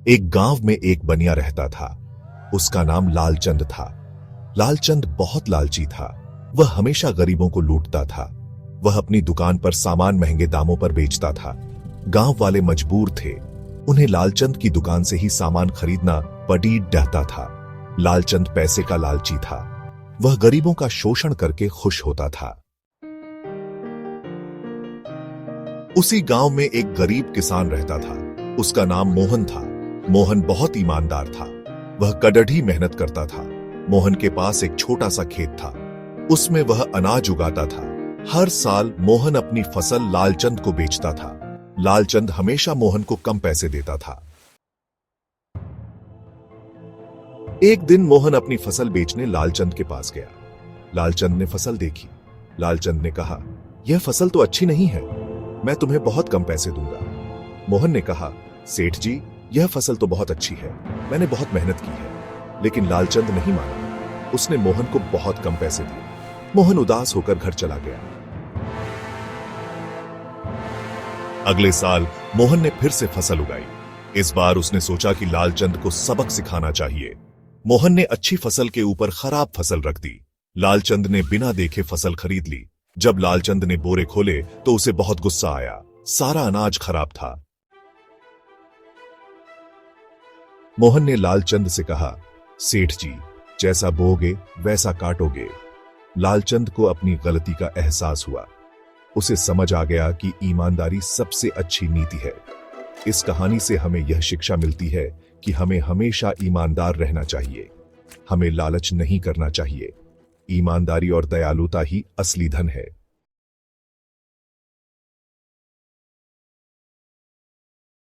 एक गांव में एक बनिया रहता था। उसका नाम लालचंद था। लालचंद बहुत लालची था। वह हमेशा गरीबों को लूटता था। वह अपनी दुकान पर सामान महंगे दामों पर बेचता था। गांव वाले मजबूर थे। उन्हें लालचंद की दुकान से ही सामान खरीदना पड़ीड रहता था। लालचंद पैसे का लालची था। वह गरीबों का शोषण करके खुश होता था। उसी गांव में एक गरीब किसान रहता था। उसका नाम मोहन था। मोहन बहुत ईमानदार था। वह कड़ड़ी मेहनत करता था। मोहन के पास एक छोटा सा खेत था। उसमें वह अनाज उगाता था। हर साल मोहन अपनी फसल लालचंद को बेचता था। लालचंद हमेशा मोहन को कम पैसे देता था। एक दिन मोहन अपनी फसल बेचने लालचंद के पास गया। लालचंद ने फसल देखी। लालचंद ने कहा, यह फसल तो अच्छी नहीं है, मैं तुम्हें बहुत कम पैसे दूंगा। मोहन ने कहा, सेठ जी, यह फसल तो बहुत अच्छी है, मैंने बहुत मेहनत की है। लेकिन लालचंद नहीं माना। उसने मोहन को बहुत कम पैसे दिए। मोहन उदास होकर घर चला गया। अगले साल मोहन ने फिर से फसल उगाई। इस बार उसने सोचा कि लालचंद को सबक सिखाना चाहिए। मोहन ने अच्छी फसल के ऊपर खराब फसल रख दी। लालचंद ने बिना देखे फसल खरीद ली। जब लालचंद ने बोरे खोले तो उसे बहुत गुस्सा आया। सारा अनाज खराब था। मोहन ने लालचंद से कहा, सेठ जी, जैसा बोओगे वैसा काटोगे। लालचंद को अपनी गलती का एहसास हुआ। उसे समझ आ गया कि ईमानदारी सबसे अच्छी नीति है। इस कहानी से हमें यह शिक्षा मिलती है कि हमें हमेशा ईमानदार रहना चाहिए। हमें लालच नहीं करना चाहिए। ईमानदारी और दयालुता ही असली धन है।